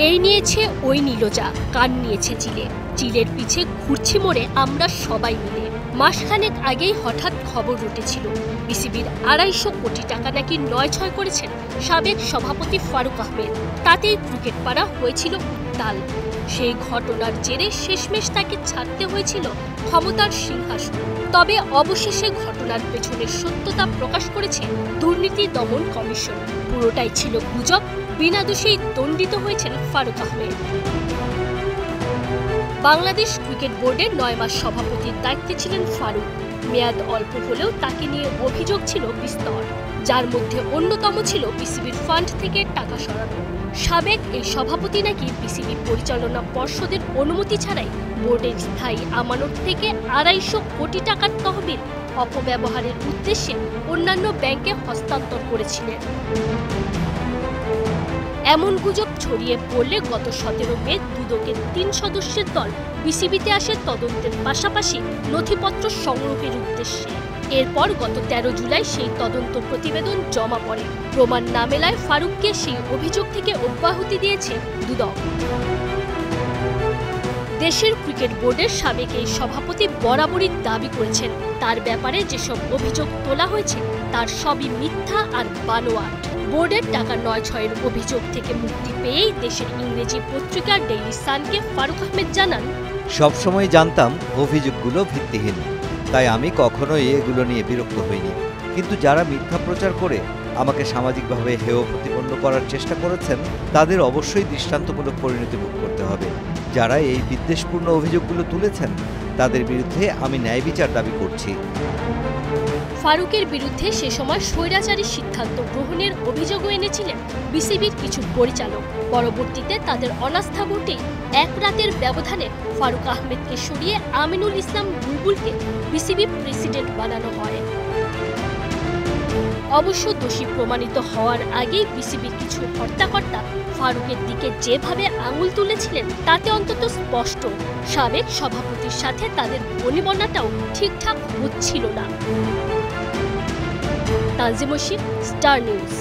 এই নিয়েছে ওই নীলজা, কান নিয়েছে চিলে, চিলের পিছে ঘুরছি মোড়ে আমরা সবাই মিলে। মাসখানেক আগেই হঠাৎ খবর উঠেছিল বিসিবির 250 কোটি টাকা নাকি নয়-ছয় করেছেন সাবেক সভাপতি ফারুক আহমেদ। তাতেই ক্রিকেট পাড়া হয়েছিল উত্তাল। সেই ঘটনার জেরে শেষমেশ তাকে ছাড়তে হয়েছিল ক্ষমতার সিংহাসন। তবে অবশেষে ঘটনার পেছনের সত্যতা প্রকাশ করেছে দুর্নীতি দমন কমিশন। পুরোটাই ছিল গুজব, বিনা দোষেই দণ্ডিত হয়েছেন ফারুক আহমেদ। বাংলাদেশ ক্রিকেট বোর্ডের 9 মাস সভাপতির দায়িত্বে ছিলেন ফারুক। মেয়াদ অল্প হলেও তাকে নিয়ে অভিযোগ ছিল বিস্তর, যার মধ্যে অন্যতম ছিল বিসিবির ফান্ড থেকে টাকা সরানো। সাবেক এই সভাপতি নাকি বিসিবি পরিচালনা পর্ষদের অনুমতি ছাড়াই বোর্ডের স্থায়ী আমানত থেকে 250 কোটি টাকার তহবিল অপব্যবহারের উদ্দেশ্যে অন্যান্য ব্যাংকে হস্তান্তর করেছিলেন। এমন গুজব ছড়িয়ে পড়লে গত 17 মে দুদকের 3 সদস্যের দল বিসিবিতে আসে তদন্তের পাশাপাশি নথিপত্র সংগ্রহের উদ্দেশ্যে। এরপর গত 13 জুলাই সেই তদন্ত প্রতিবেদন জমা পড়ে। প্রমাণ না মেলায় ফারুককে সেই অভিযোগ থেকে অব্যাহতি দিয়েছে দুদক। দেশের ক্রিকেট বোর্ডের সাবেক এই সভাপতি বরাবরই দাবি করেছেন তার ব্যাপারে যেসব অভিযোগ তোলা হয়েছে তার সবই মিথ্যা আর বানোয়াট। বোর্ডের টাকা 9-6-এর অভিযোগ থেকে মুক্তি পেয়েই দেশের ইংরেজি পত্রিকা ডেইলি সানকে ফারুক আহমেদ জানান, সবসময় জানতাম অভিযোগগুলো ভিত্তিহীন, তাই আমি কখনোই এগুলো নিয়ে বিরক্ত হইনি। কিন্তু যারা মিথ্যা প্রচার করে আমাকে সামাজিকভাবে হেয় প্রতিপন্ন করার চেষ্টা করেছেন তাদের অবশ্যই দৃষ্টান্তমূলক পরিণতি ভোগ করতে হবে। যারা এই বিদ্বেষপূর্ণ অভিযোগগুলো তুলেছেন তাদের বিরুদ্ধে আমি ন্যায় বিচার দাবি করছি। ফারুকের বিরুদ্ধে সে সময় স্বৈরাচারী সিদ্ধান্ত গ্রহণের অভিযোগও এনেছিলেন বিসিবির কিছু পরিচালক। পরবর্তীতে তাদের অনাস্থা ভোটে এক রাতের ব্যবধানে ফারুক আহমেদকে সরিয়ে আমিনুল ইসলাম বুলবুলকে বিসিবি প্রেসিডেন্ট বানানো হয়। অবশ্য দোষী প্রমাণিত হওয়ার আগেই বিসিবির কিছু কর্তাকর্তা ফারুকের দিকে যেভাবে আঙুল তুলেছিলেন তাতে অন্তত স্পষ্ট সাবেক সভাপতির সাথে তাদের বনিবনাটাও ঠিকঠাক হচ্ছিল না। Tanjim Oishi, star news.